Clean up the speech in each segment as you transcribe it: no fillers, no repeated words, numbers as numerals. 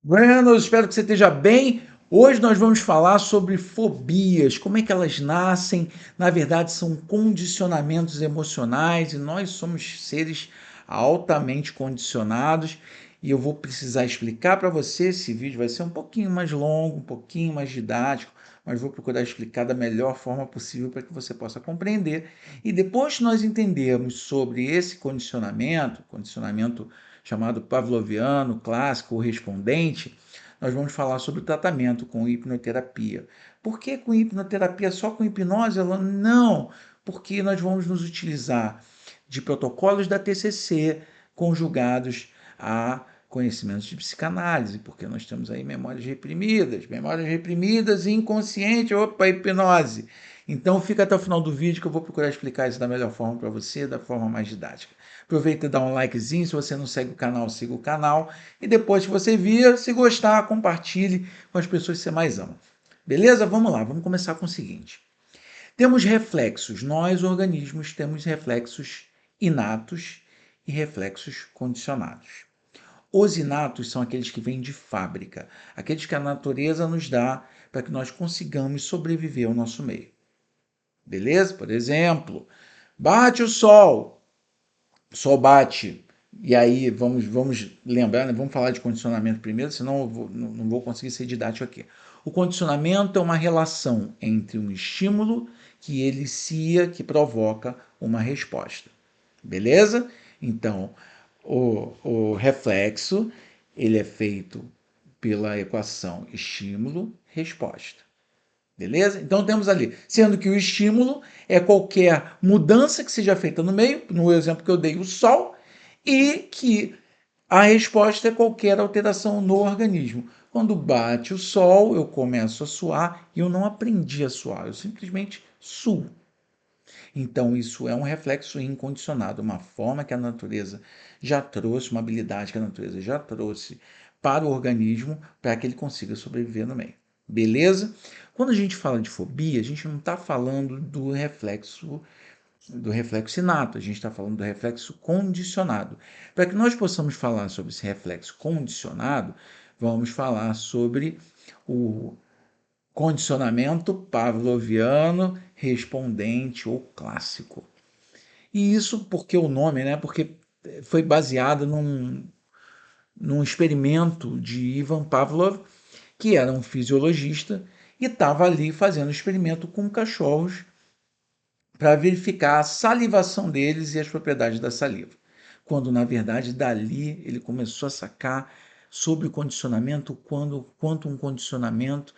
Bueno, eu espero que você esteja bem. Hoje nós vamos falar sobre fobias, como é que elas nascem. Na verdade, são condicionamentos emocionais e nós somos seres altamente condicionados. E eu vou precisar explicar para você. Esse vídeo vai ser um pouquinho mais longo, um pouquinho mais didático, mas vou procurar explicar da melhor forma possível para que você possa compreender. E depois que nós entendermos sobre esse condicionamento chamado pavloviano, clássico ou respondente, nós vamos falar sobre o tratamento com hipnoterapia. Por que com hipnoterapia? Só com hipnose? Ela não, porque nós vamos nos utilizar de protocolos da TCC conjugados a conhecimentos de psicanálise, porque nós temos aí memórias reprimidas e inconsciente, opa, hipnose. Então fica até o final do vídeo que eu vou procurar explicar isso da melhor forma para você, da forma mais didática. Aproveita e dá um likezinho, se você não segue o canal, siga o canal. E depois que você vir, se gostar, compartilhe com as pessoas que você mais ama. Beleza? Vamos lá, vamos começar com o seguinte. Temos reflexos, nós organismos temos reflexos inatos e reflexos condicionados. Os inatos são aqueles que vêm de fábrica, aqueles que a natureza nos dá para que nós consigamos sobreviver ao nosso meio. Beleza? Por exemplo, bate o sol bate, e aí vamos lembrar, né? Vamos falar de condicionamento primeiro, senão não vou conseguir ser didático aqui. O condicionamento é uma relação entre um estímulo que elicia, que provoca uma resposta. Beleza? Então, o reflexo ele é feito pela equação estímulo-resposta. Beleza? Então temos ali, sendo que o estímulo é qualquer mudança que seja feita no meio, no exemplo que eu dei, o sol, e que a resposta é qualquer alteração no organismo. Quando bate o sol, eu começo a suar e eu não aprendi a suar, eu simplesmente suo. Então, isso é um reflexo incondicionado, uma forma que a natureza já trouxe, uma habilidade que a natureza já trouxe para o organismo para que ele consiga sobreviver no meio. Beleza? Quando a gente fala de fobia, a gente não está falando do reflexo inato, a gente está falando do reflexo condicionado. Para que nós possamos falar sobre esse reflexo condicionado, vamos falar sobre o condicionamento pavloviano respondente ou clássico. E isso porque o nome, né? Porque foi baseado num experimento de Ivan Pavlov, que era um fisiologista e estava ali fazendo um experimento com cachorros para verificar a salivação deles e as propriedades da saliva. Quando, na verdade, dali ele começou a sacar sobre o condicionamento, quanto um condicionamento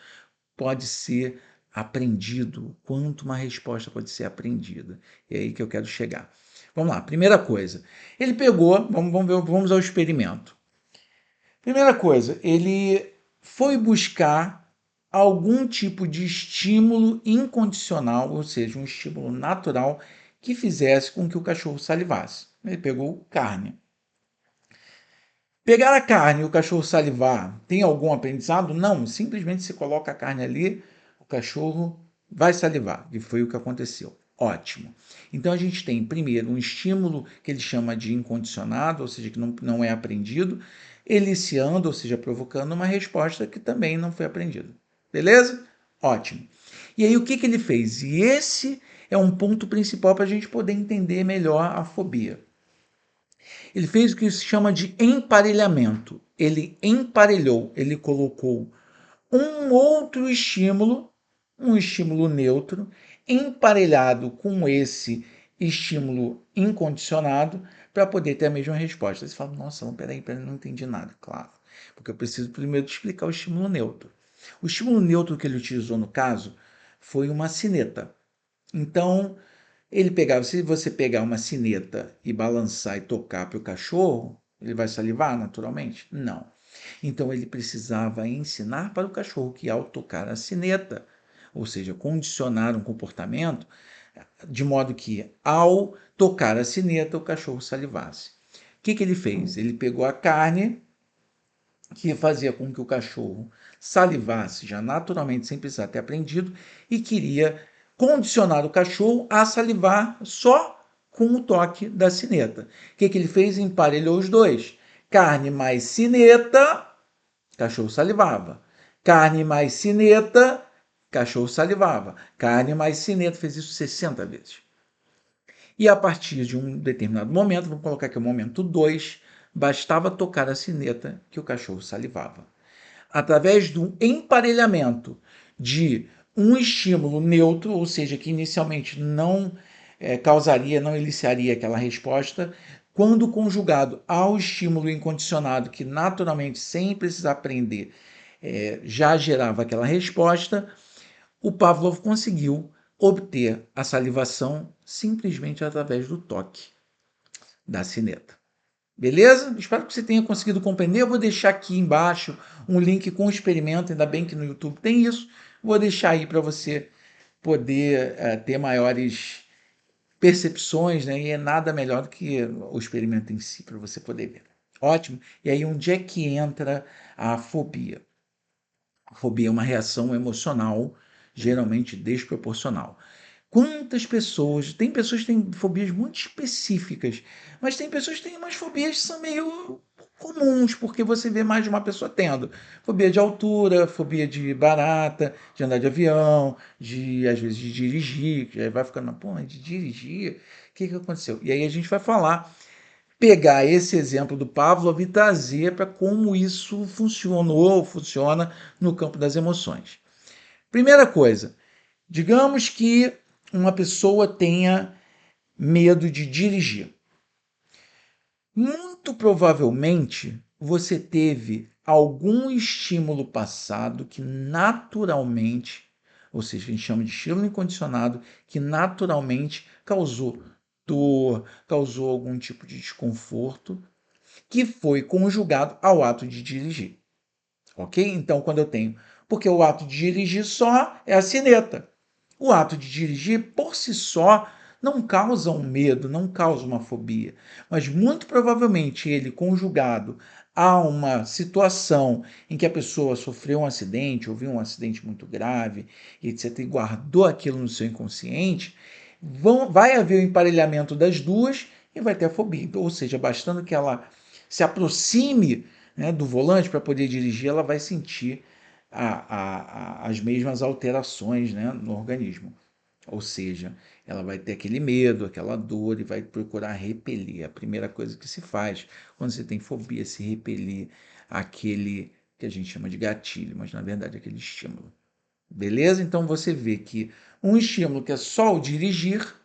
pode ser aprendido, quanto uma resposta pode ser aprendida. É aí que eu quero chegar. Vamos lá, primeira coisa. Ele pegou, vamos ao experimento. Primeira coisa, ele foi buscar algum tipo de estímulo incondicional, ou seja, um estímulo natural que fizesse com que o cachorro salivasse. Ele pegou carne. Pegar a carne e o cachorro salivar, tem algum aprendizado? Não, simplesmente se coloca a carne ali, o cachorro vai salivar, e foi o que aconteceu. Ótimo. Então a gente tem primeiro um estímulo que ele chama de incondicionado, ou seja, que não é aprendido, eliciando, ou seja, provocando uma resposta que também não foi aprendida. Beleza? Ótimo. E aí o que ele fez? E esse é um ponto principal para a gente poder entender melhor a fobia. Ele fez o que se chama de emparelhamento. Ele emparelhou, ele colocou um outro estímulo, um estímulo neutro, emparelhado com esse estímulo incondicionado para poder ter a mesma resposta. Você fala, nossa, não, peraí, não entendi nada. Claro, porque eu preciso primeiro te explicar o estímulo neutro. O estímulo neutro que ele utilizou no caso foi uma sineta. Então, ele pegava, se você pegar uma sineta e balançar e tocar para o cachorro, ele vai salivar naturalmente? Não. Então ele precisava ensinar para o cachorro que ao tocar a sineta, ou seja, condicionar um comportamento, de modo que ao tocar a sineta o cachorro salivasse. O que ele fez? Ele pegou a carne, que fazia com que o cachorro salivasse já naturalmente, sem precisar ter aprendido, e queria condicionar o cachorro a salivar só com o toque da sineta. O que ele fez? Emparelhou os dois. Carne mais sineta, cachorro salivava. Carne mais cineta, cachorro salivava. Carne mais cineta, fez isso 60 vezes. E a partir de um determinado momento, vamos colocar aqui o momento 2, bastava tocar a sineta que o cachorro salivava. Através do emparelhamento de um estímulo neutro, ou seja, que inicialmente não não eliciaria aquela resposta, quando conjugado ao estímulo incondicionado, que naturalmente, sem precisar aprender, já gerava aquela resposta, o Pavlov conseguiu obter a salivação simplesmente através do toque da sineta. Beleza? Espero que você tenha conseguido compreender. Eu vou deixar aqui embaixo um link com o experimento, ainda bem que no YouTube tem isso. Vou deixar aí para você poder ter maiores percepções, né? E é nada melhor do que o experimento em si, para você poder ver. Ótimo. E aí, onde é que entra a fobia? A fobia é uma reação emocional, geralmente desproporcional. Quantas pessoas... Tem pessoas que têm fobias muito específicas, mas tem pessoas que têm umas fobias que são meio comuns, porque você vê mais de uma pessoa tendo. Fobia de altura, fobia de barata, de andar de avião, às vezes de dirigir, que aí vai ficando, pô, de dirigir, o que aconteceu? E aí a gente vai pegar esse exemplo do Pavlov e trazer para como isso funciona no campo das emoções. Primeira coisa, digamos que uma pessoa tenha medo de dirigir. Muito provavelmente você teve algum estímulo passado que naturalmente, ou seja, a gente chama de estímulo incondicionado, que naturalmente causou dor, causou algum tipo de desconforto, que foi conjugado ao ato de dirigir. Ok? Então, quando eu tenho. Porque o ato de dirigir só é a sineta. O ato de dirigir, por si só, não causa um medo, não causa uma fobia. Mas muito provavelmente ele, conjugado a uma situação em que a pessoa sofreu um acidente, ou viu um acidente muito grave, etc., e guardou aquilo no seu inconsciente, vai haver o emparelhamento das duas e vai ter a fobia. Ou seja, bastando que ela se aproxime, né, do volante para poder dirigir, ela vai sentir as mesmas alterações, né, no organismo. Ou seja, ela vai ter aquele medo, aquela dor e vai procurar repelir. A primeira coisa que se faz quando você tem fobia é se repelir aquele que a gente chama de gatilho, mas na verdade é aquele estímulo. Beleza? Então você vê que um estímulo que é só o dirigir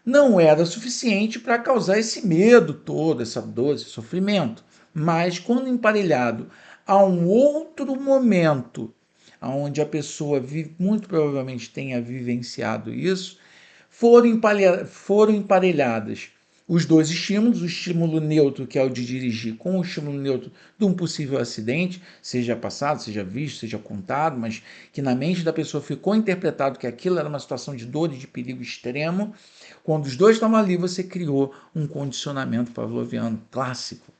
não era suficiente para causar esse medo todo, essa dor, esse sofrimento. Mas quando emparelhado a um outro momento, onde a pessoa muito provavelmente tenha vivenciado isso, foram emparelhadas os dois estímulos, o estímulo neutro, que é o de dirigir, com o estímulo neutro de um possível acidente, seja passado, seja visto, seja contado, mas que na mente da pessoa ficou interpretado que aquilo era uma situação de dor e de perigo extremo. Quando os dois estavam ali, você criou um condicionamento pavloviano clássico.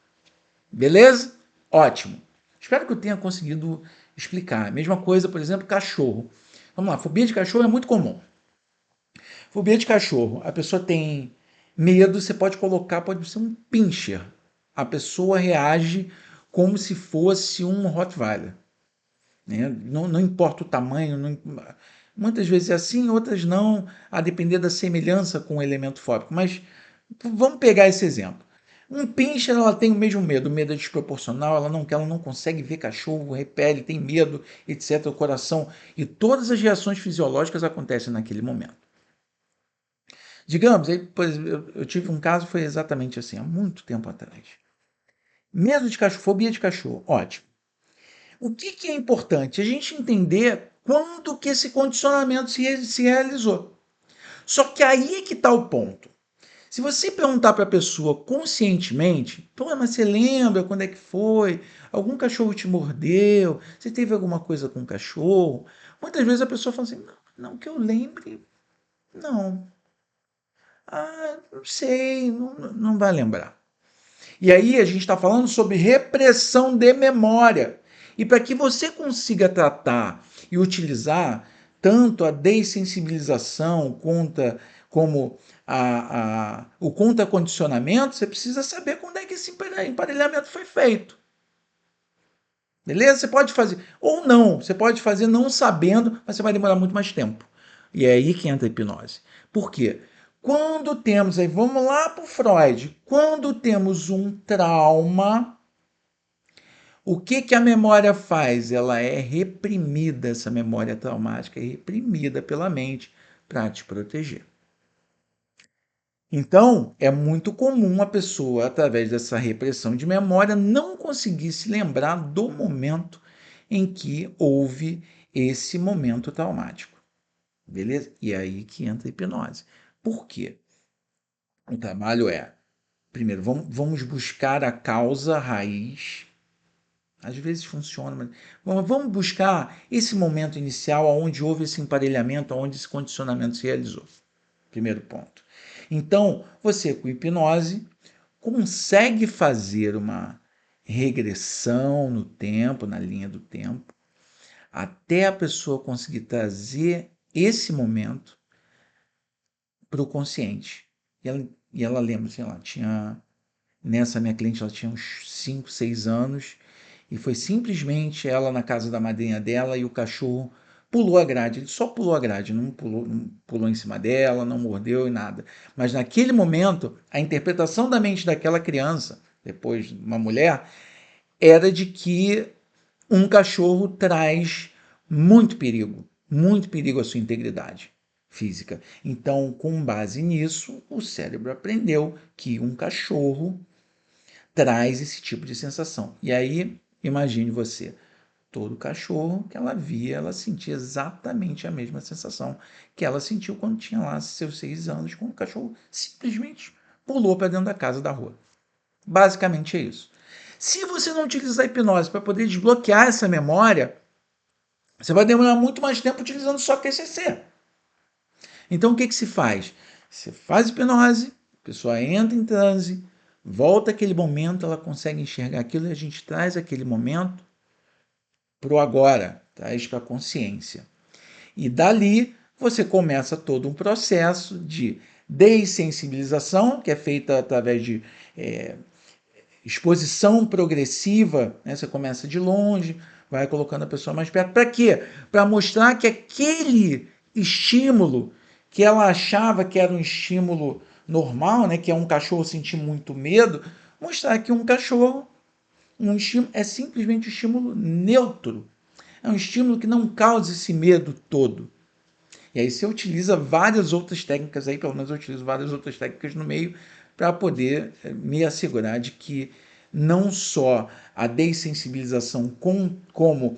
Beleza? Ótimo. Espero que eu tenha conseguido explicar. Mesma coisa, por exemplo, cachorro. Vamos lá, fobia de cachorro é muito comum. Fobia de cachorro. A pessoa tem medo, você pode colocar, pode ser um pincher. A pessoa reage como se fosse um Rottweiler. Né? Não importa o tamanho, muitas vezes é assim, outras não, a depender da semelhança com o elemento fóbico. Mas vamos pegar esse exemplo. Um pincher, ela tem o mesmo medo, o medo é desproporcional, ela não consegue ver cachorro, repele, tem medo, etc. O coração e todas as reações fisiológicas acontecem naquele momento. Digamos, eu tive um caso, foi exatamente assim, há muito tempo atrás. Medo de cachorro, fobia de cachorro, ótimo. O que é importante? A gente entender quando que esse condicionamento se realizou. Só que aí é que está o ponto. Se você perguntar para a pessoa conscientemente, pô, mas você lembra quando é que foi? Algum cachorro te mordeu? Você teve alguma coisa com o cachorro? Muitas vezes a pessoa fala assim, não que eu lembre, não. Ah, não sei, não vai lembrar. E aí a gente está falando sobre repressão de memória. E para que você consiga tratar e utilizar tanto a dessensibilização como o contra-condicionamento, você precisa saber quando é que esse emparelhamento foi feito. Beleza? Você pode fazer, ou não, você pode fazer não sabendo, mas você vai demorar muito mais tempo. E é aí que entra a hipnose. Por quê? Quando temos, aí vamos lá para o Freud, quando temos um trauma, o que que a memória faz? Ela é reprimida, essa memória traumática é reprimida pela mente para te proteger. Então, é muito comum a pessoa, através dessa repressão de memória, não conseguir se lembrar do momento em que houve esse momento traumático. Beleza? E é aí que entra a hipnose. Por quê? O trabalho é, primeiro, vamos buscar a causa raiz. Às vezes funciona, mas vamos buscar esse momento inicial onde houve esse emparelhamento, onde esse condicionamento se realizou. Primeiro ponto. Então, você com hipnose consegue fazer uma regressão no tempo, na linha do tempo, até a pessoa conseguir trazer esse momento para o consciente. E ela lembra, assim, ela tinha, nessa minha cliente, ela tinha uns 5, 6 anos, e foi simplesmente ela na casa da madrinha dela e o cachorro pulou a grade. Ele só pulou a grade, não pulou em cima dela, não mordeu e nada. Mas naquele momento, a interpretação da mente daquela criança, depois uma mulher, era de que um cachorro traz muito perigo à sua integridade física. Então, com base nisso, o cérebro aprendeu que um cachorro traz esse tipo de sensação. E aí, imagine você, todo cachorro que ela via, ela sentia exatamente a mesma sensação que ela sentiu quando tinha lá seus 6 anos, quando o cachorro simplesmente pulou para dentro da casa da rua. Basicamente é isso. Se você não utilizar a hipnose para poder desbloquear essa memória, você vai demorar muito mais tempo utilizando só QCC. Então, o que se faz? Você faz hipnose, a pessoa entra em transe, volta aquele momento, ela consegue enxergar aquilo e a gente traz aquele momento para o agora, traz para a consciência. E dali você começa todo um processo de dessensibilização, que é feita através de exposição progressiva, né? Você começa de longe, vai colocando a pessoa mais perto. Para quê? Para mostrar que aquele estímulo que ela achava que era um estímulo normal, né? Que é um cachorro sentir muito medo, mostrar que um cachorro, um estímulo, é simplesmente um estímulo neutro. É um estímulo que não causa esse medo todo. E aí você utiliza várias outras técnicas aí, pelo menos eu utilizo várias outras técnicas no meio para poder me assegurar de que não só a dessensibilização como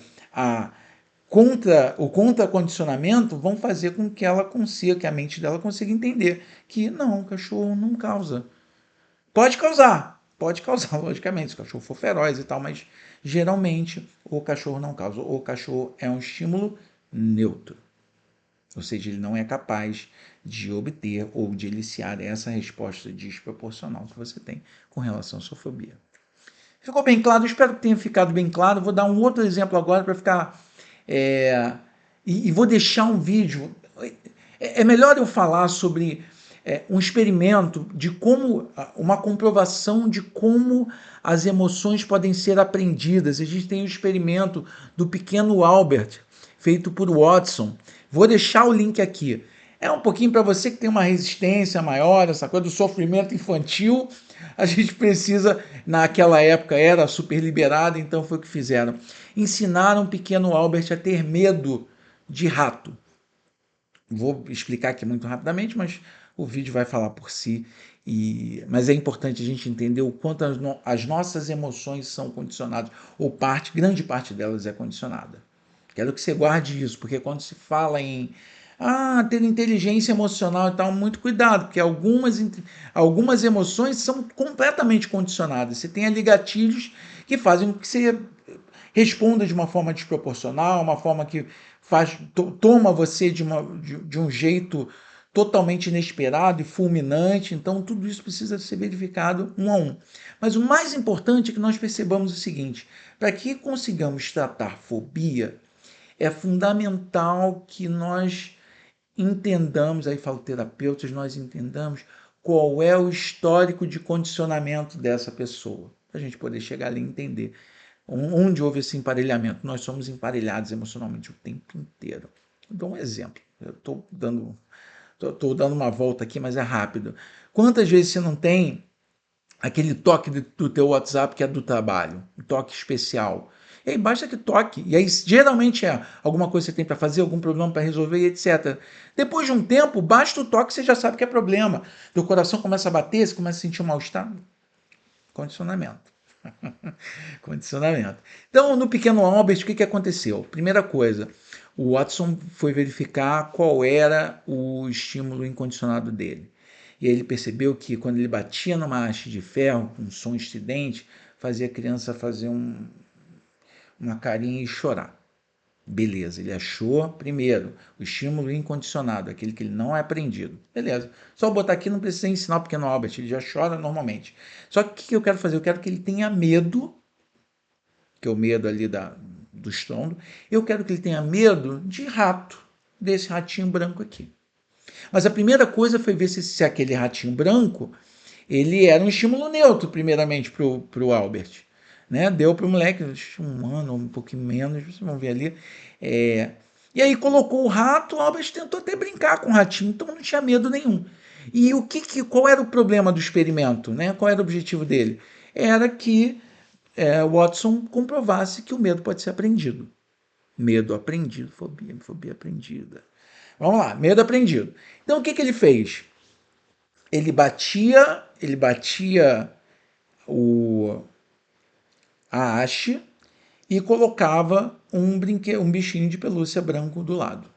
o contracondicionamento vão fazer com que ela consiga, que a mente dela consiga entender que não, o cachorro não causa. Pode causar, logicamente, se o cachorro for feroz e tal, mas geralmente o cachorro não causa. O cachorro é um estímulo neutro. Ou seja, ele não é capaz de obter ou de eliciar essa resposta desproporcional que você tem com relação à sua fobia. Ficou bem claro? Espero que tenha ficado bem claro. Vou dar um outro exemplo agora para ficar. E vou deixar um vídeo. É melhor eu falar sobre um experimento de como, uma comprovação de como as emoções podem ser aprendidas. A gente tem um experimento do pequeno Albert, feito por Watson. Vou deixar o link aqui. É um pouquinho para você que tem uma resistência maior, essa coisa do sofrimento infantil. A gente precisa, naquela época era super liberada, então foi o que fizeram. Ensinaram o pequeno Albert a ter medo de rato. Vou explicar aqui muito rapidamente, mas o vídeo vai falar por si. Mas é importante a gente entender o quanto as nossas emoções são condicionadas, ou grande parte delas é condicionada. Quero que você guarde isso, porque quando se fala em ter inteligência emocional e tal, muito cuidado, porque algumas emoções são completamente condicionadas. Você tem ali gatilhos que fazem com que você responda de uma forma desproporcional, uma forma que toma você de um jeito totalmente inesperado e fulminante. Então, tudo isso precisa ser verificado um a um. Mas o mais importante é que nós percebamos o seguinte: para que consigamos tratar fobia, é fundamental que nós entendamos, aí falo terapeutas, nós entendamos qual é o histórico de condicionamento dessa pessoa, para a gente poder chegar ali e entender onde houve esse emparelhamento. Nós somos emparelhados emocionalmente o tempo inteiro. Eu dou um exemplo. Eu estou dando uma volta aqui, mas é rápido. Quantas vezes você não tem aquele toque do teu WhatsApp que é do trabalho, um toque especial? E aí basta que toque, e aí geralmente é alguma coisa que você tem para fazer, algum problema para resolver, etc. Depois de um tempo, basta o toque, você já sabe que é problema. Teu coração começa a bater, você começa a sentir um mal-estar. Condicionamento. Condicionamento. Então, no pequeno Albert, o que aconteceu? Primeira coisa, o Watson foi verificar qual era o estímulo incondicionado dele. E ele percebeu que quando ele batia numa haste de ferro, com um som estridente, fazia a criança fazer uma carinha e chorar. Beleza, ele achou, primeiro, o estímulo incondicionado, aquele que ele não é aprendido. Beleza, só botar aqui não precisa ensinar o pequeno Albert, ele já chora normalmente. Só que o que eu quero fazer? Eu quero que ele tenha medo, que é o medo ali do estrondo, eu quero que ele tenha medo de rato, desse ratinho branco aqui. Mas a primeira coisa foi ver se aquele ratinho branco, ele era um estímulo neutro, primeiramente, para o Albert. Né? Deu para o moleque, um ano, um pouquinho menos, vocês vão ver ali. E aí colocou o rato, o Albert tentou até brincar com o ratinho, então não tinha medo nenhum. E qual era o problema do experimento? Né? Qual era o objetivo dele? Era que Watson comprovasse que o medo pode ser aprendido. Medo aprendido, fobia aprendida. Vamos lá, medo aprendido. Então o que ele fez? Ele batia a haste e colocava um bichinho de pelúcia branco do lado.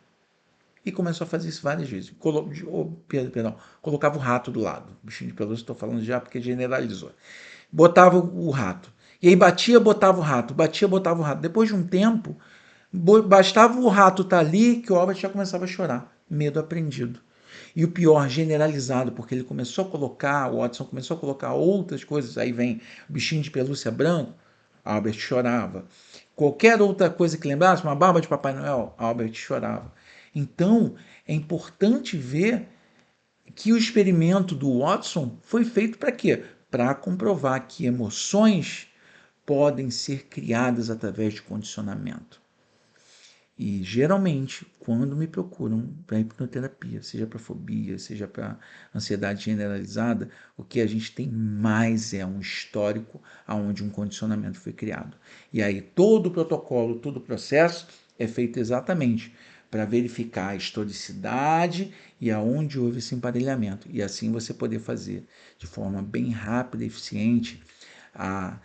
E começou a fazer isso várias vezes. Colocava o rato do lado. Bichinho de pelúcia, estou falando já porque generalizou. Botava o rato. E aí batia, botava o rato. Batia, botava o rato. Depois de um tempo, bastava o rato estar ali que o Albert já começava a chorar. Medo aprendido. E o pior, generalizado, porque ele começou a colocar, o Watson começou a colocar outras coisas, aí vem o bichinho de pelúcia branco, Albert chorava. Qualquer outra coisa que lembrasse, uma barba de Papai Noel, Albert chorava. Então, é importante ver que o experimento do Watson foi feito para quê? Para comprovar que emoções podem ser criadas através de condicionamento. E geralmente, quando me procuram para hipnoterapia, seja para fobia, seja para ansiedade generalizada, o que a gente tem mais é um histórico onde um condicionamento foi criado. E aí todo o protocolo, todo o processo é feito exatamente para verificar a historicidade e aonde houve esse emparelhamento. E assim você poder fazer de forma bem rápida e eficiente a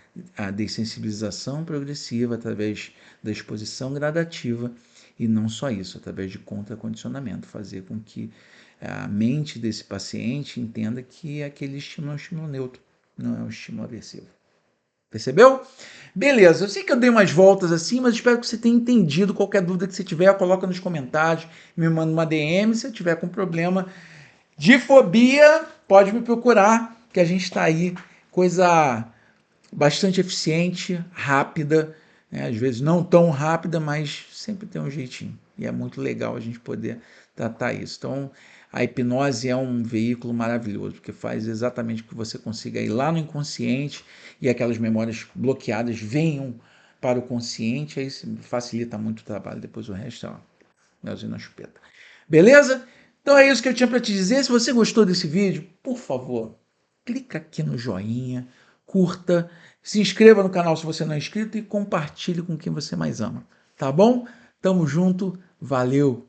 dessensibilização progressiva através da exposição gradativa e não só isso, através de contracondicionamento, fazer com que a mente desse paciente entenda que aquele estímulo é um estímulo neutro, não é um estímulo aversivo. Percebeu? Beleza, eu sei que eu dei umas voltas assim, mas espero que você tenha entendido. Qualquer dúvida que você tiver, coloca nos comentários, me manda uma DM. Se eu tiver com problema de fobia, pode me procurar, que a gente está aí, coisa bastante eficiente, rápida, né? Às vezes não tão rápida, mas sempre tem um jeitinho. E é muito legal a gente poder tratar isso. Então, a hipnose é um veículo maravilhoso, porque faz exatamente que você consiga ir lá no inconsciente e aquelas memórias bloqueadas venham para o consciente, aí facilita muito o trabalho. Depois o resto é melzinho na chupeta. Beleza? Então é isso que eu tinha para te dizer. Se você gostou desse vídeo, por favor, clica aqui no joinha, curta, se inscreva no canal se você não é inscrito e compartilhe com quem você mais ama. Tá bom? Tamo junto, valeu!